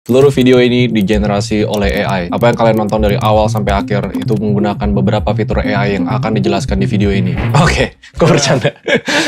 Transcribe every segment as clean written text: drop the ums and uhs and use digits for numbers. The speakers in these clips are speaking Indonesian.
Seluruh video ini digenerasi oleh AI. Apa yang kalian nonton dari awal sampai akhir itu menggunakan beberapa fitur AI yang akan dijelaskan di video ini. Oke, gue bercanda.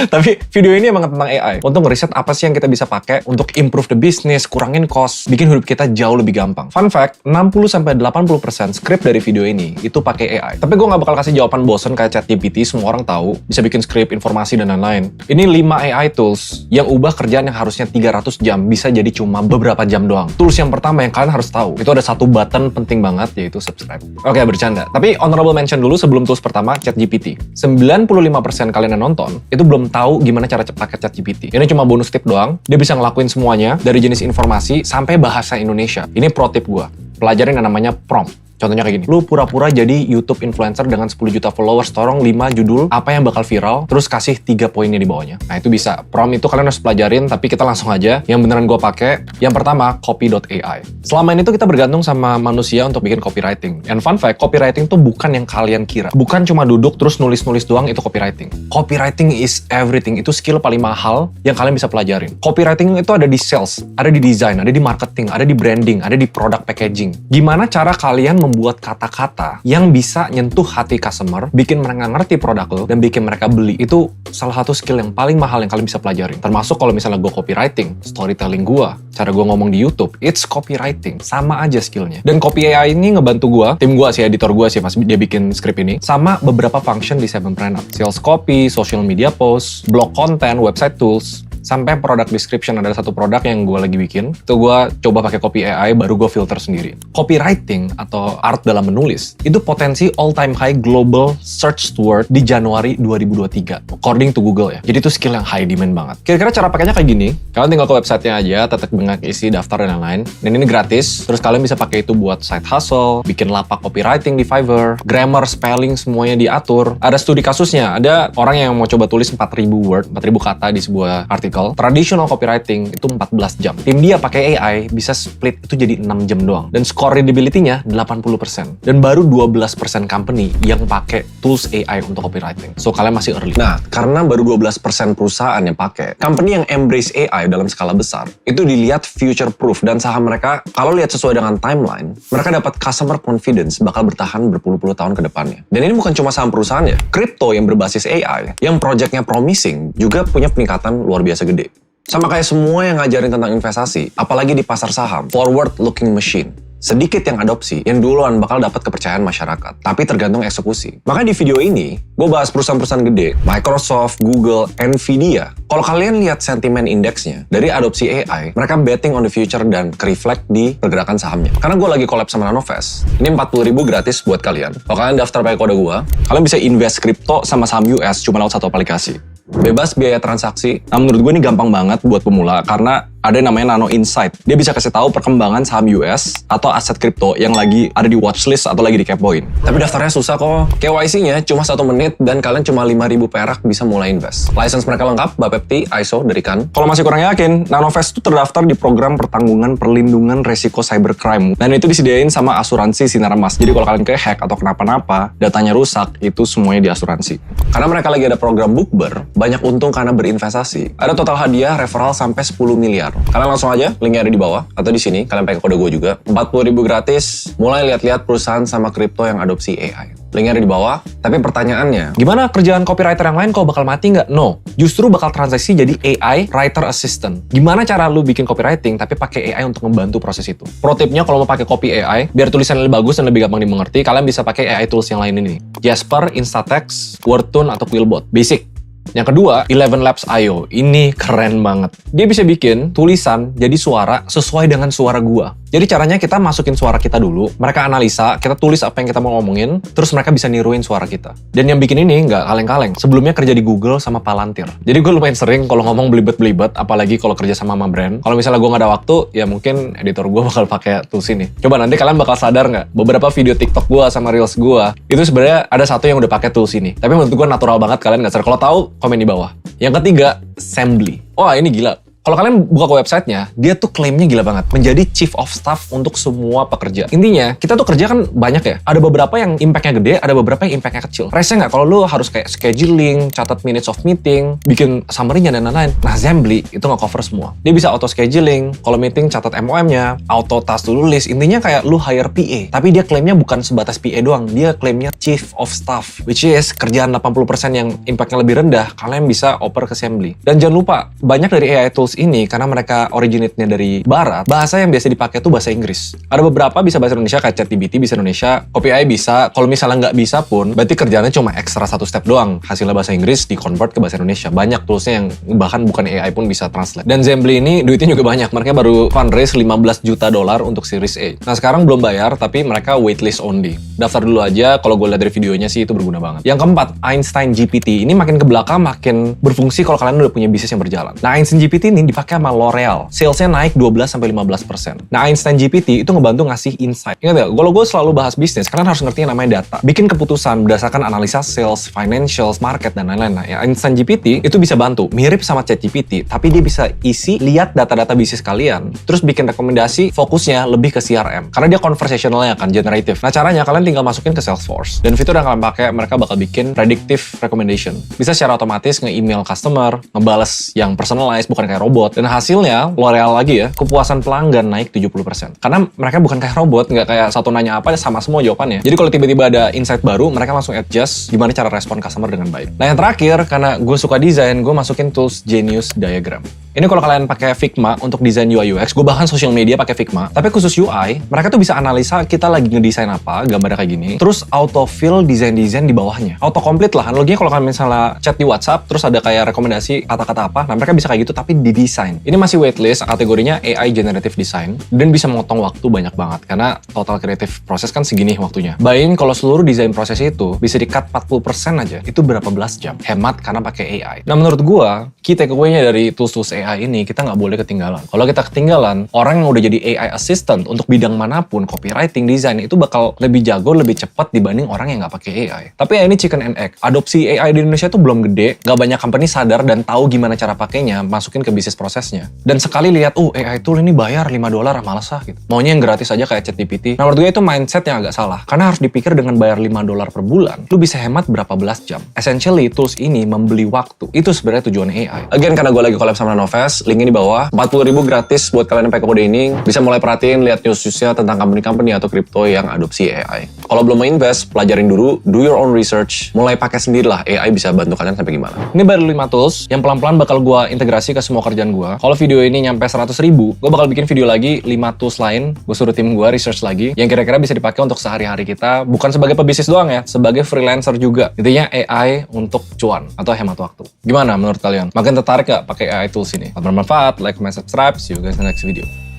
Tapi video ini emang tentang AI. Untuk ngeriset apa sih yang kita bisa pakai untuk improve the business, kurangin cost, bikin hidup kita jauh lebih gampang. Fun fact, 60-80% script dari video ini itu pakai AI. Tapi gue nggak bakal kasih jawaban bosen kayak ChatGPT, semua orang tahu, bisa bikin script, informasi, dan lain-lain. Ini 5 AI tools yang ubah kerjaan yang harusnya 300 jam bisa jadi cuma beberapa jam doang. Tools yang pertama yang kalian harus tahu, itu ada satu button penting banget, yaitu subscribe. Oke, bercanda. Tapi honorable mention dulu sebelum tools pertama, ChatGPT. 95% kalian yang nonton, itu belum tahu gimana cara pakai ChatGPT. Ini cuma bonus tip doang, dia bisa ngelakuin semuanya, dari jenis informasi sampai bahasa Indonesia. Ini pro tip gua. Pelajarin yang namanya prompt. Contohnya kayak gini, lu pura-pura jadi YouTube influencer dengan 10 juta followers, tolong 5 judul apa yang bakal viral, terus kasih 3 poinnya di bawahnya. Nah itu bisa, prompt itu kalian harus pelajarin, tapi kita langsung aja, yang beneran gue pakai. Yang pertama, copy.ai. Selama ini tuh kita bergantung sama manusia untuk bikin copywriting. And fun fact, copywriting tuh bukan yang kalian kira. Bukan cuma duduk terus nulis-nulis doang itu copywriting. Copywriting is everything, itu skill paling mahal yang kalian bisa pelajarin. Copywriting itu ada di sales, ada di design, ada di marketing, ada di branding, ada di product packaging. Gimana cara kalian membuat kata-kata yang bisa nyentuh hati customer, bikin mereka ngerti produk lo, dan bikin mereka beli. Itu salah satu skill yang paling mahal yang kalian bisa pelajarin. Termasuk kalau misalnya gue copywriting, storytelling gue, cara gue ngomong di YouTube, it's copywriting. Sama aja skillnya. Dan copy AI ini ngebantu gue, tim gue sih, editor gue sih pas dia bikin script ini, sama beberapa function di 7preneur. Sales copy, social media post, blog content, website tools, sampai product description. Ada satu produk yang gue lagi bikin, itu gue coba pakai copy AI, baru gue filter sendiri. Copywriting atau art dalam menulis, itu potensi all time high global search word di Januari 2023, according to Google ya. Jadi itu skill yang high demand banget. Kira-kira cara pakainya kayak gini, kalian tinggal ke websitenya aja, tetek bengak isi daftar dan lain-lain. Dan ini gratis, terus kalian bisa pakai itu buat side hustle, bikin lapak copywriting di Fiverr, grammar, spelling, semuanya diatur. Ada studi kasusnya, ada orang yang mau coba tulis 4.000 word, 4.000 kata di sebuah artikel. Traditional copywriting itu 14 jam. Tim dia pakai AI bisa split itu jadi 6 jam doang. Dan score readability-nya 80%. Dan baru 12% company yang pakai tools AI untuk copywriting. So kalian masih early. Nah, karena baru 12% perusahaan yang pakai, company yang embrace AI dalam skala besar, itu dilihat future proof, dan saham mereka kalau lihat sesuai dengan timeline, mereka dapat customer confidence bakal bertahan berpuluh-puluh tahun ke depannya. Dan ini bukan cuma saham perusahaannya. Crypto yang berbasis AI, yang projectnya promising, juga punya peningkatan luar biasa gede. Sama kayak semua yang ngajarin tentang investasi, apalagi di pasar saham, forward-looking machine. Sedikit yang adopsi, yang duluan bakal dapat kepercayaan masyarakat. Tapi tergantung eksekusi. Makanya di video ini, gue bahas perusahaan-perusahaan gede, Microsoft, Google, Nvidia. Kalau kalian lihat sentimen indeksnya, dari adopsi AI, mereka betting on the future dan reflect di pergerakan sahamnya. Karena gue lagi collab sama Nanovest. Ini 40.000 gratis buat kalian. Kalau kalian daftar pakai kode gue, kalian bisa invest kripto sama saham US cuma lewat satu aplikasi. Bebas biaya transaksi. Nah, menurut gue ini gampang banget buat pemula karena ada yang namanya Nano Insight. Dia bisa kasih tahu perkembangan saham US atau aset kripto yang lagi ada di watchlist atau lagi di kepoin. Tapi daftarnya susah kok. KYC-nya cuma 1 menit dan kalian cuma 5.000 perak bisa mulai invest. License mereka lengkap, Bapepti, ISO dari Kan. Kalau masih kurang yakin, Nanovest itu terdaftar di program pertanggungan perlindungan resiko cybercrime. Dan itu disediain sama asuransi sinar emas. Jadi kalau kalian ke-hack atau kenapa-napa, datanya rusak, itu semuanya diasuransi. Karena mereka lagi ada program Bookber, banyak untung karena berinvestasi. Ada total hadiah referral sampai 10 miliar. Kalian langsung aja, linknya ada di bawah, atau di sini, kalian pakai kode gue juga. 40.000 gratis, mulai lihat-lihat perusahaan sama kripto yang adopsi AI. Linknya ada di bawah, tapi pertanyaannya, gimana kerjaan copywriter yang lain kok bakal mati nggak? No, justru bakal transaksi jadi AI writer assistant. Gimana cara lu bikin copywriting tapi pakai AI untuk membantu proses itu? Pro tipnya kalau mau pakai copy AI, biar tulisan lebih bagus dan lebih gampang dimengerti, kalian bisa pakai AI tools yang lain ini. Jasper, Instatext, Wordtune, atau Quillbot. Basic. Yang kedua, 11labs.io. Ini keren banget. Dia bisa bikin tulisan jadi suara sesuai dengan suara gua. Jadi caranya kita masukin suara kita dulu, mereka analisa, kita tulis apa yang kita mau ngomongin, terus mereka bisa niruin suara kita. Dan yang bikin ini nggak kaleng-kaleng. Sebelumnya kerja di Google sama Palantir. Jadi gue lumayan sering kalau ngomong belibet-belibet, apalagi kalau kerja sama brand. Kalau misalnya gue nggak ada waktu, ya mungkin editor gue bakal pakai tools ini. Coba nanti kalian bakal sadar nggak? Beberapa video TikTok gue sama Reels gue, itu sebenarnya ada satu yang udah pakai tools ini. Tapi menurut gue natural banget, kalian nggak sadar. Kalau tahu, komen di bawah. Yang ketiga, Sambly. Wah, ini gila. Kalau kalian buka ke websitenya, dia tuh klaimnya gila banget. Menjadi Chief of Staff untuk semua pekerja. Intinya, kita tuh kerja kan banyak ya. Ada beberapa yang impact-nya gede, ada beberapa yang impact-nya kecil. Rese nggak kalau lu harus kayak scheduling, catat minutes of meeting, bikin summary-nya dan lain-lain. Nah, Zambly itu nggak cover semua. Dia bisa auto scheduling, kalau meeting catat MOM-nya, auto task to-do list. Intinya kayak lu hire PA. Tapi dia klaimnya bukan sebatas PA doang. Dia klaimnya Chief of Staff. Which is, kerjaan 80% yang impact-nya lebih rendah, kalian bisa oper ke Zambly. Dan jangan lupa, banyak dari AI tools ini, karena mereka originate-nya dari barat, bahasa yang biasa dipakai tuh bahasa Inggris. Ada beberapa bisa bahasa Indonesia, kayak ChatGPT bisa Indonesia, OpenAI bisa. Kalau misalnya nggak bisa pun, berarti kerjaannya cuma ekstra satu step doang. Hasilnya bahasa Inggris, di-convert ke bahasa Indonesia. Banyak toolsnya yang bahkan bukan AI pun bisa translate. Dan Zambly ini duitnya juga banyak. Mereka baru fundraise $15 juta untuk Series A. Nah, sekarang belum bayar, tapi mereka waitlist only. Daftar dulu aja, kalau gue lihat dari videonya sih itu berguna banget. Yang keempat, Einstein GPT. Ini makin ke belakang, makin berfungsi kalau kalian udah punya bisnis yang berjalan. Nah, Einstein GPT ini dipakai sama L'Oreal. Salesnya naik 12-15%. Nah, Einstein GPT itu ngebantu ngasih insight. Ingat ya, kalau gue selalu bahas bisnis, kalian harus ngerti yang namanya data. Bikin keputusan berdasarkan analisa sales, financials, market, dan lain-lain. Nah, ya, Einstein GPT itu bisa bantu. Mirip sama ChatGPT, tapi dia bisa isi, lihat data-data bisnis kalian, terus bikin rekomendasi, fokusnya lebih ke CRM. Karena dia conversationalnya kan, generative. Nah, caranya kalian tinggal masukin ke Salesforce. Dan fitur yang kalian pakai, mereka bakal bikin predictive recommendation. Bisa secara otomatis nge-email customer, ngebales yang personalized, bukan kayak robot. Dan hasilnya, L'Oreal lagi ya, kepuasan pelanggan naik 70%. Karena mereka bukan kayak robot, nggak kayak satu nanya apa, sama semua jawabannya. Jadi kalau tiba-tiba ada insight baru, mereka langsung adjust gimana cara respon customer dengan baik. Nah, yang terakhir, karena gue suka desain, gue masukin tools Genius Diagram. Ini kalau kalian pakai Figma untuk desain UI UX, gue bahkan social media pakai Figma. Tapi khusus UI, mereka tuh bisa analisa kita lagi ngedesain apa, gambarnya kayak gini, terus auto-fill desain-desain di bawahnya. Auto-complete lah. Analoginya kalau kalian misalnya chat di WhatsApp, terus ada kayak rekomendasi kata-kata apa, nah mereka bisa kayak gitu, tapi didesain. Ini masih waitlist, kategorinya AI Generative Design, dan bisa memotong waktu banyak banget, karena total creative proses kan segini waktunya. Bayangin kalau seluruh desain proses itu bisa di-cut 40% aja, itu berapa belas jam? Hemat karena pakai AI. Nah, menurut gue, key takeaway-nya dari tools-tools AI ini, kita nggak boleh ketinggalan. Kalau kita ketinggalan, orang yang udah jadi AI assistant untuk bidang manapun, copywriting, desain, itu bakal lebih jago, lebih cepat dibanding orang yang nggak pakai AI. Tapi ya ini chicken and egg. Adopsi AI di Indonesia tuh belum gede, nggak banyak company sadar dan tahu gimana cara pakainya, masukin ke bisnis prosesnya. Dan sekali lihat, AI tool ini bayar $5, males ah gitu. Maunya yang gratis aja kayak ChatGPT. Nah, menurut gue itu mindset yang agak salah. Karena harus dipikir dengan bayar $5 per bulan, lu bisa hemat berapa belas jam. Essentially, tools ini membeli waktu. Itu sebenarnya tujuan AI. Again, karena gue lagi collab sama Nanovest, linknya di bawah. 40.000 gratis buat kalian yang pakai kode ini. Bisa mulai perhatiin, lihat news-newsnya tentang company-company atau crypto yang adopsi AI. Kalau belum mau invest, pelajarin dulu, do your own research, mulai pakai sendiri lah. AI bisa bantu kalian sampai gimana. Ini baru 5 tools yang pelan-pelan bakal gue integrasi ke semua kerjaan gue. Kalau video ini nyampe 100.000, gue bakal bikin video lagi 5 tools lain. Gue suruh tim gue research lagi yang kira-kira bisa dipakai untuk sehari-hari kita, bukan sebagai pebisnis doang ya, sebagai freelancer juga. Intinya AI untuk cuan atau hemat waktu. Gimana menurut kalian? Makin tertarik gak pakai AI tools ini? Kalau bermanfaat, like, comment, subscribe. See you guys in the next video.